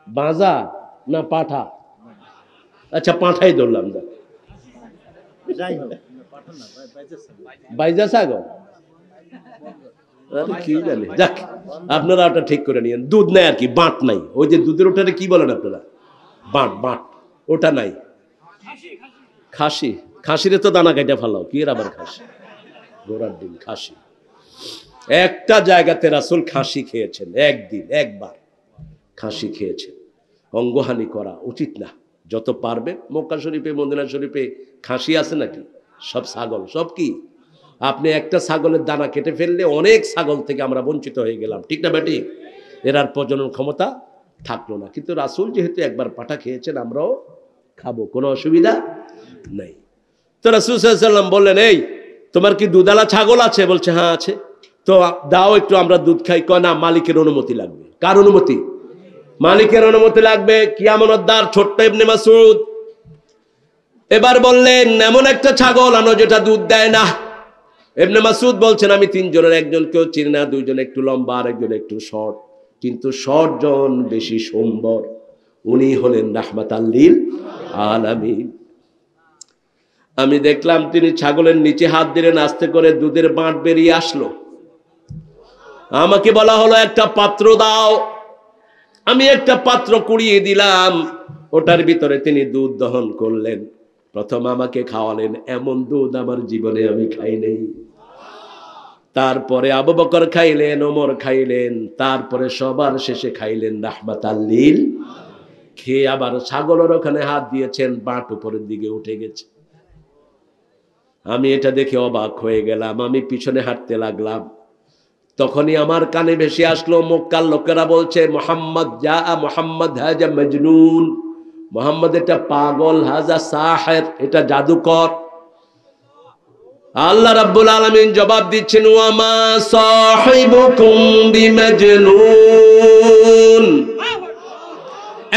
বাজা না পাঠা? আচ্ছা পাঠাই ধরলাম। বাইজা ছাগল কি জানি, যাক আপনারা ওটা ঠিক করে নিয়েন। দুধ নাই আর কি, বাঁট নাই। ওই যে দুধের ওটারে কি বলেন আপনারা? বাঁট। বাঁট ওটা নাই। খাসি, খাসিরে তো দানা কাটা ফেলাও, কি এর আবার খাসি? ঘোড়ার ডিম খাসি। একটা জায়গাতে রাসূল খাসি খেয়েছেন, একদিন একবার খাসি খেয়েছেন। অঙ্গহানি করা উচিত না। যত পারবে মক্কা শরীফে মদিনা শরীফে খাসি আছে নাকি? সব ছাগল, সব কি? আপনি একটা ছাগলের দানা কেটে ফেললে অনেক ছাগল থেকে আমরা বঞ্চিত হয়ে গেলাম, ঠিক না বেটি? এর আর প্রজনন ক্ষমতা থাকলো না। কিন্তু রাসূল যেহেতু একবার পাঠা খেয়েছেন, আমরাও খাবো, কোনো অসুবিধা নেই। তো রাসূল সাল্লাল্লাহু আলাইহি ওয়াসাল্লাম বললেন, এই তোমার কি দুধালা ছাগল আছে? বলছে হ্যাঁ আছে। তো দাও একটু, আমরা দুধ খাই। কয় না, মালিকের অনুমতি লাগবে। কার অনুমতি? মালিকের অনুমতি লাগবে। কি আমানতদার? ছোট্ট ইবনে মাসউদ। এবার বললেন, এমন একটা ছাগল আনো যেটা দুধ দেয় না। ইবনে মাসউদ বলছেন, আমি তিনজনের একজনকেও চিনি না, দুইজন একটু লম্বা আর একজন একটু শর্ট, কিন্তু শর্ট জন বেশি সুন্দর। উনি হলেন রাহমাতাল লিল আলামিন। আমি দেখলাম তিনি ছাগলের নিচে হাত দিলেন, আস্তে করে দুধের বাঁট বেরিয়ে আসলো। আমাকে বলা হলো একটা পাত্র দাও। আমি একটা পাত্র কুড়িয়ে দিলাম, ওটার ভিতরে তিনি দুধ দহন করলেন। প্রথম আমাকে খাওয়ালেন, এমন দুধ আমার জীবনে আমি খাই নাই। তারপরে আবু বকর খাইলেন, ওমর খাইলেন, তারপরে সবার শেষে খাইলেন রাহমাতাল লিল। খেয়ে আবার ছাগলের ওখানে হাত দিয়েছেন, বাঁট উপরের দিকে উঠে গেছে। আমি এটা দেখে অবাক হয়ে গেলাম। আমি পিছনে হাঁটতে লাগলাম। তখনই আমার কানে ভেসে আসলো, মক্কার লোকেরা বলছে, মুহাম্মদ যা, মুহাম্মদ হাজা মজনুন, মুহাম্মদ এটা পাগল, হাজা সাহির, এটা জাদুকর। আল্লাহ রাব্বুল আলামিন জবাব দিচ্ছেন, ওয়া মা সাহিবুকুম বিমাজনুন,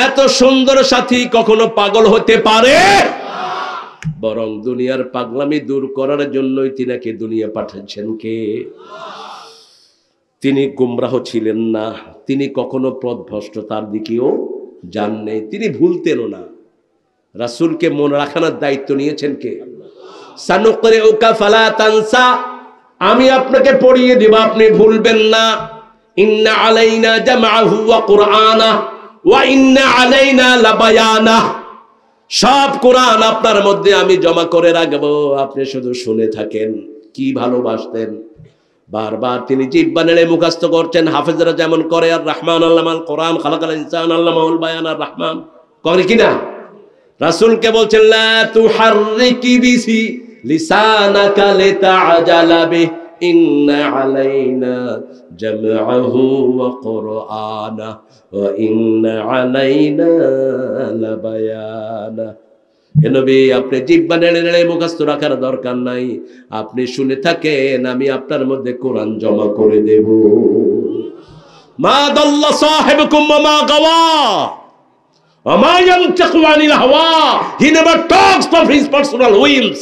এত সুন্দর সাথী কখনো পাগল হতে পারে? বরং দুনিয়ার পাগলামি দূর করার জন্যই তিনাকে দুনিয়া পাঠাচ্ছেন কে? তিনি গুমরাহ ছিলেন না, তিনি কখনো পথভ্রষ্টতার দিকেও যান নাই, তিনি ভুলতেনও না। রাসূলকে মনে রাখানোর দায়িত্ব নিয়েছেন কে? সানুকরিউকা ফালা তানসা, আমি আপনাকে পড়িয়ে দেব, আপনি ভুলবেন না। ইন্না আলাইনা জামআহু ওয়া কুরআনা ওয়া ইন্না আলাইনা লাবায়ানা, সব কোরআন আপনার মধ্যে আমি জমা করে রাখবো, আপনি শুধু শুনে থাকেন। কি ভালোবাসতেন! বারবার তিনি জিহ্বা নেড়ে মুখস্থ করছেন, হাফেজরা যেমন করে। আর রহমান আল্লামাল কোরআন, খালাকাল ইনসান আল্লামাহুল বায়ান। আর রহমান করে কিনা? রাসূলকে বলছেন, লা তুহাররিকি বিহি লিসানাকা লিতাআজালা বিহি ইন্না আলাইনা জামআহু ওয়া কুরআনা ওয়া ইন্না আলাইনা লাবায়ানা। হে নবী, আপনি জিহ্বা নেড়ে নেড়ে মুখস্থ রাখার দরকার নাই, আপনি শুনে থাকেন, আমি আপনার মধ্যে কোরআন জমা করে দেব। মা দাল্লা সাহিবুকুম ওয়া মা গাওয়া ওয়া মা ইয়ানতাকু আনিল হাওয়া, he never talks of his personal wills,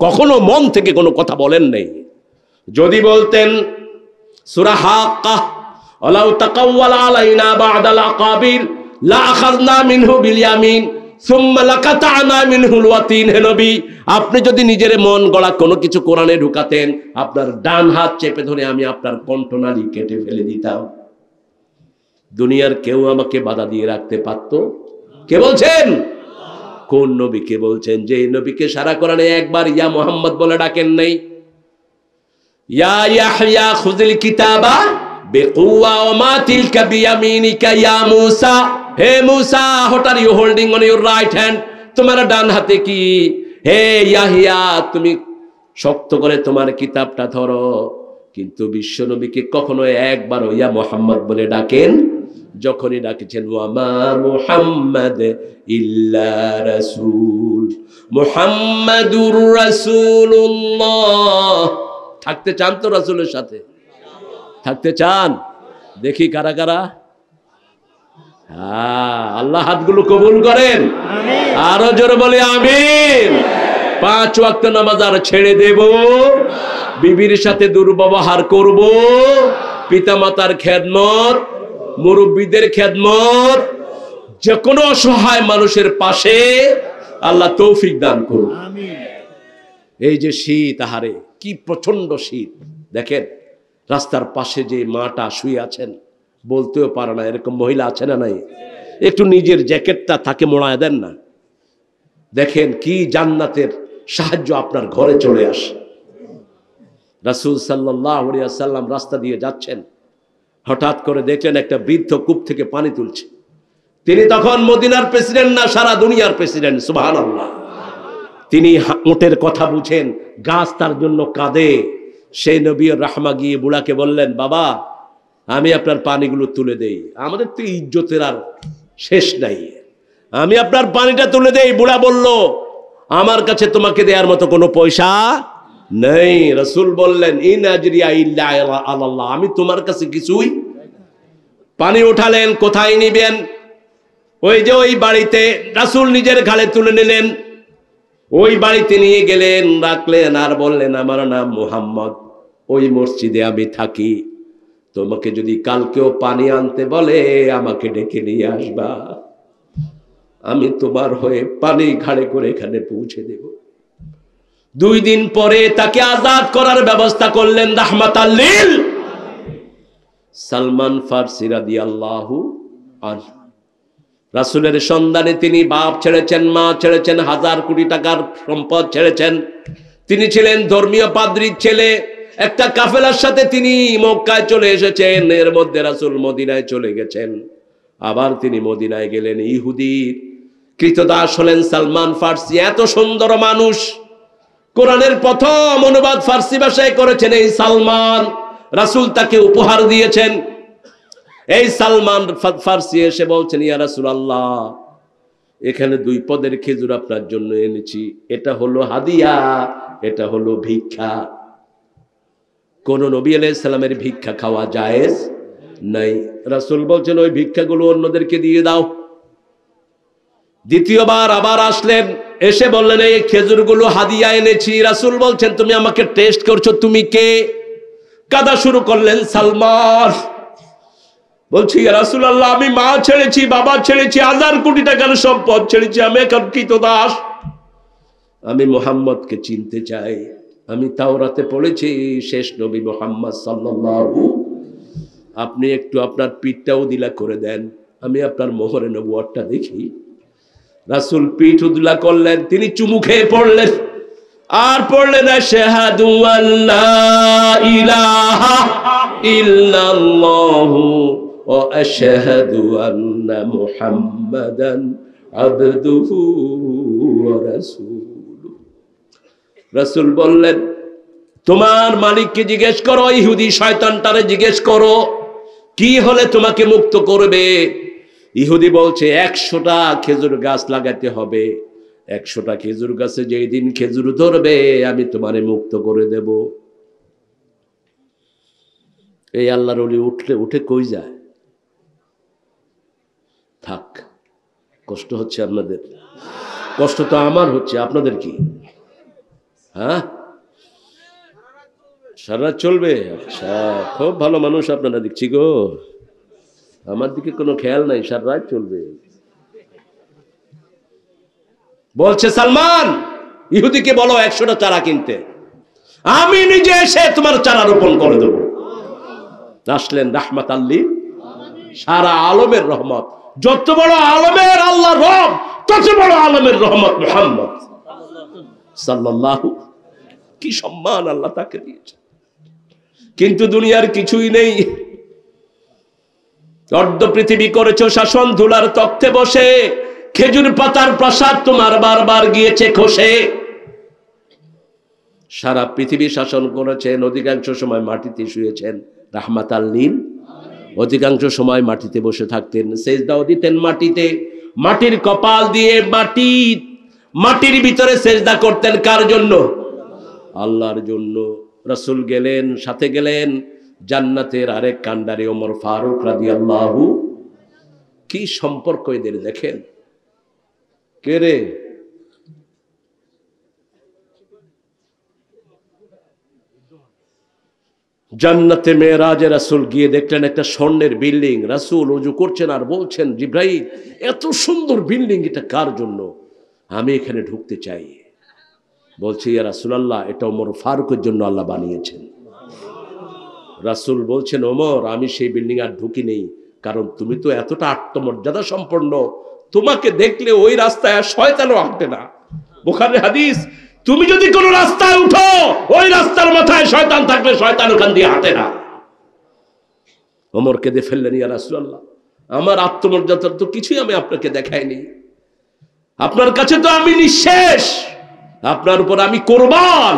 কখনো মন থেকে কোনো কথা বলেন নাই। যদি বলতেন সূরা হাক্কা, ওয়ালাউ তাকাওয়ালা আলাইনা বা'দাল আকাবির লা আখাযনা মিনহু বিল ইয়ামিন সুম্মা লাকাতা'না মিনহুল ওয়াতিন, হে নবী, আপনি যদি নিজের মন গড়া কোনো কিছু কোরআনে ঢুকাতেন, আপনার ডান হাত চেপে ধরে আমি আপনার কণ্ঠনালী কেটে ফেলে দিতাম। দুনিয়ার কেউ আমাকে বাধা দিয়ে রাখতে পারতো? কে বলছেন? কোন নবীকে বলছেন? যে নবীকে সারা কোরআনে একবার ইয়া মুহাম্মদ বলে ডাকেন নাই। ইয়া ইয়াহইয়া খুযিল কিতাবা বিকুওয়া ওয়া মা তিলকা বিয়ামিনিকা ইয়া মূসা, হে Musa, what are you holding on your right hand, তোমার ডান হাতে কি? হে ইয়াহইয়া, তুমি শক্ত করে তোমার কিতাবটা ধরো। কিন্তু বিশ্ব নবীকে কখনো একবার ইয়া মুহাম্মদ বলে ডাকেন? যখনই ডাকেছেন, ওয়া মা মুহাম্মাদ ইল্লা রাসূল, মুহাম্মাদুর রাসূলুল্লাহ। থাকতে চান তো রাসূলের সাথে? থাকতে চান? দেখি কারা কারা। আল্লাহ হাতগুলো কবুল করেন, আরো জোরে বলে আমিন। 5 ওয়াক্ত নামাজ আর ছেড়ে দেব, বিবির সাথে দুর্ব্যবহার করব, পিতামাতার খেদমত, মুরব্বীদের খেদমত, যে কোনো অসহায় মানুষের পাশে। আল্লাহ তৌফিক দান করুন। এই যে শীত, আহারে কি প্রচন্ড শীত। দেখেন রাস্তার পাশে যে মাটা শুয়ে আছেন, বলতেও পারে না, এরকম মহিলা আছে না নাই? একটু নিজের জ্যাকেটটা তাকে মোড়ায় দেন না। দেখেন কি জান্নাতের সাহায্য আপনার ঘরে চলে আসে। রাসূল সাল্লাল্লাহু আলাইহি ওয়াসাল্লাম রাস্তা দিয়ে যাচ্ছেন, হঠাৎ করে দেখলেন একটা বৃদ্ধ কূপ থেকে পানি তুলছে। তিনি তখন মদিনার প্রেসিডেন্ট না, সারা দুনিয়ার প্রেসিডেন্ট। সুবহানাল্লাহ। তিনি উটের কথা বুঝেন, গাছ তার জন্য কাঁদে। সেই নবী রাহমা গিয়ে বুড়াকে বললেন, বাবা আমি আপনার পানিগুলো তুলে দেই, আমাদের তো ইজ্জতের আর শেষ নাই, আমি আপনার পানিটা তুলে দেই। বুড়া বলল, আমার কাছে তোমাকে দেওয়ার মতো কোনো পয়সা নেই। রাসূল বললেন, ইন আজরিয়া ইল্লা আলাল্লাহ, আমি তোমার কাছে কিছুই। পানি উঠালেন, কোথায় নিবেন? ওই যে ওই বাড়িতে। রাসূল নিজের ঘাড়ে তুলে নিলেন, ওই বাড়িতে নিয়ে গেলেন, রাখলেন, আর বললেন, আমার নাম মুহাম্মদ, ওই মসজিদে আমি থাকি, তোমাকে যদি কালকেও পানি আনতে বলে আমাকে ডেকে নিয়ে আসবা, আমি তোমার হয়ে পানি ঘাড়ে করে এখানে পৌঁছে দেব। 2 দিন পরে তাকে আজাদ করার ব্যবস্থা করলেন রাহমাতাল লিল সালমান ফারসি রাদিয়াল্লাহু আনহু। রাসূলের সন্ধানে তিনি বাপ ছেড়েছেন, মা ছেড়েছেন, 1000 কোটি টাকার সম্পদ ছেড়েছেন। তিনি ছিলেন ধর্মীয় পাদ্রীর ছেলে। একটা কাফেলার সাথে তিনি মক্কায় চলে এসেছেন, এর মধ্যে রাসূল মদিনায় চলে গেছেন। আবার তিনি মদিনায় গেলেন, ইহুদির কৃতদাস হলেন সালমান ফারসি। এত সুন্দর মানুষ, কোরআনের প্রথম অনুবাদ ফার্সি ভাষায় করেছেন এই সালমান। রাসূল তাকে উপহার দিয়েছেন। এই সালমান ফারসি এসে বলছেন, ইয়া রাসূলুল্লাহ, এখানে 2 পদের খেজুর আপনার জন্য এনেছি, এটা হলো হাদিয়া, এটা হলো ভিক্ষা। কোন নবী আলাইহিস সালামের ভিক্ষা খাওয়া জায়েজ নাই। রাসূল বলছেন, ওই ভিক্ষাগুলো অন্যদেরকে দিয়ে দাও। দ্বিতীয়বার আবার আসলেন, এসে বললেন, এই খেজুরগুলো হাদিয়া এনেছি। রাসূল বলছেন, তুমি আমাকে টেস্ট করছো, তুমি কে? কাঁদা শুরু করলেন সালমান। বলছি, ইয়া রাসূলুল্লাহ, আমি মা ছেড়েছি, বাবা ছেড়েছি, 1000 কোটি টাকার সম্পদ ছেড়েছি, আমি এখন কৃতদাস। আমি মুহাম্মদকে চিনতে চাই। আমি তাওরাতে পড়েছি শেষ নবী মুহাম্মদ সাল্লাল্লাহু, আপনি একটু আপনার পিঠটা উদিলা করে দেন, আমি আপনার মোহরে নবুয়তটা দেখি। রাসূল পিঠ উদিলা করলেন, তিনি চুমু খেয়ে পড়লেন, আর পড়লেন, আশহাদু আল্লা ইলাহা ইল্লাল্লাহু ওয়া আশহাদু আন্না মুহাম্মাদান আবদুহু ওয়া রাসূলুহু। রাসূল বললেন, তোমার মালিককে জিজ্ঞেস করো, ইহুদি শয়তানটারে জিজ্ঞেস করো, কি হলে তোমাকে মুক্ত করবে। ইহুদি বলছে, 100টা খেজুর গাছ লাগাতে হবে, 100টা খেজুর গাছে যেই দিন খেজুর ধরবে আমি তোমারে মুক্ত করে দেব। এই আল্লাহর ওলি উঠে কই যায়? থাক, কষ্ট হচ্ছে আপনাদের, কষ্ট তো আমার হচ্ছে, আপনাদের কি? হ্যাঁ, সারা রাত চলবে? আচ্ছা, খুব ভালো মানুষ আপনারা, দেখছি গো, আমার দিকে কোনো খেয়াল নাই, সারা রাত চলবে। বলছে সালমান, ইহুদিকে বলো 100টা চারা কিনতে, আমি নিজে এসে তোমার চারা রোপণ করে দেব। আসলেন রাহমাতাল লিল, সারা আলমের রহমত। যত বড় আলমের আল্লাহ রব, তত বড় আলমের রহমত মুহাম্মদ সাল্লাল্লাহু। কি সম্মান আল্লাহ তাকে দিয়েছে। কিন্তু দুনিয়ার কিছুই নেই। অর্ধ পৃথিবী করেছো শাসন, ধুলার তখ্তে বসে, খেজুর পাতার প্রাসাদ তোমার বারবার গিয়েছে খসে। সারা পৃথিবী শাসন করেছেন, অধিকাংশ সময় মাটিতে শুয়েছেন রাহমাতাল লিল, অধিকাংশ সময় মাটিতে বসে থাকতেন, সেজদাও দিতেন মাটিতে, মাটির কপাল দিয়ে মাটির ভিতরে সেজদা করতেন। কার জন্য? আল্লাহর জন্য। রাসূল গেলেন, সাথে গেলেন জান্নাতের আরেক কান্ডারি ওমর ফারুক রাদিয়াল্লাহু। কি সম্পর্ক এদের দেখেন। কে রে? জান্নাতে মেরাজে রাসূল গিয়ে দেখলেন একটা স্বর্ণের বিল্ডিং। রাসূল ওযু করছেন আর বলছেন, জিব্রাইল এত সুন্দর বিল্ডিং এটা কার জন্য? আমি এখানে ঢুকতে চাই। বলছে, ইয়া রাসূলুল্লাহ, এটা ওমর ফারুকের জন্য আল্লাহ বানিয়েছেন। রাসূল বলছেন, ওমর আমি সেই বিল্ডিং আর ঢুকি নেই, কারণ তুমি তো এতটা আত্মমর্যাদা সম্পন্ন, তোমাকে দেখলে ওই রাস্তায় আর শয়তানও হাঁটে না। বুখারীর হাদিস, তুমি যদি কোনো রাস্তায় উঠো, ওই রাস্তার মাথায় শয়তান থাকলে শয়তান ওখান দিয়ে হাঁটে না। ওমর কেঁদে ফেললেন, ইয়া রাসূলুল্লাহ, আমার আত্মমর্যাদার তো কিছুই আমি আপনাকে দেখাইনি, আপনার কাছে তো আমি নিঃশেষ, আপনার উপর আমি কোরবান।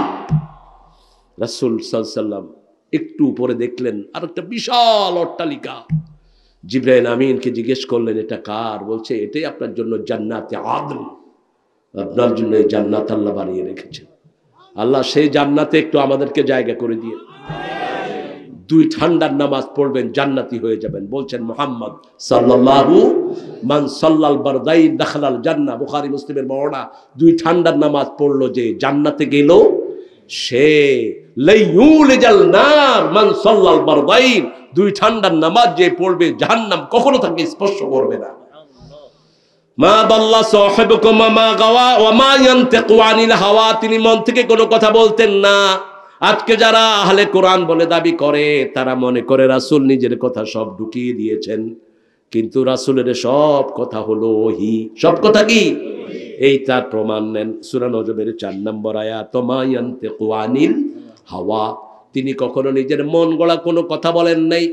রাসূল সাল্লাল্লাহু আলাইহি ওয়াসাল্লাম একটু উপরে দেখলেন আর একটা বিশাল অট্টালিকা। জিবরাইল আমিনকে জিজ্ঞেস করলেন, এটা কার? বলছে, এটাই আপনার জন্য জান্নাতে আদন, আপনার জন্য এই জান্নাত আল্লাহ বানিয়ে রেখেছেন। আল্লাহ সেই জান্নাতে একটু আমাদেরকে জায়গা করে দিয়ে। 2 ঠান্ডার নামাজ পড়বেন, জান্নাতি হয়ে যাবেন। বলছেন মুহাম্মদ সাল্লাল্লাহু মান সাল্লাল বারদাইন দাখালাল জান্নাহ, বুখারী মুসলিমের বর্ণনা। 2 ঠান্ডার নামাজ পড়লো যে জান্নাতে গেল, সে লাইয়ুলিজাল নার মান সাল্লাল বারদাইন, 2 ঠান্ডার নামাজ যে পড়বে জাহান্নাম কখনো তাকে স্পর্শ করবে না। মা দাল্লা সাহিবুকুম মা গাওয়া ওয়া মা ইয়ানতিকু আনিল হাওয়া, তিনি মন থেকে কোনো কথা বলতেন না। আজকে যারা আহলে কোরআন বলে দাবি করে, তারা মনে করে রাসূল নিজের কথা সব ঢুকিয়ে দিয়েছেন, কিন্তু রাসূলের সব কথা হলো ওহী। সব কথা কি? এই তার প্রমাণ নেন সূরা নজমের 4 নম্বর আয়াত, মা ইয়ানতিকু আনিল হাওয়া, তিনি কখনো নিজের মন গড়া কোনো কথা বলেন নাই।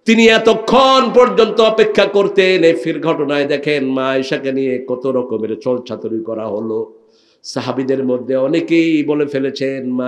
তিনি এতক্ষণ পর্যন্ত অপেক্ষা করতেন। এই ফির ঘটনায় দেখেন মা আয়েশাকে নিয়ে কত রকমের ছলছাতুরি করা হলো। সাহাবীদের মধ্যে অনেকেই বলে ফেলেছেন, মা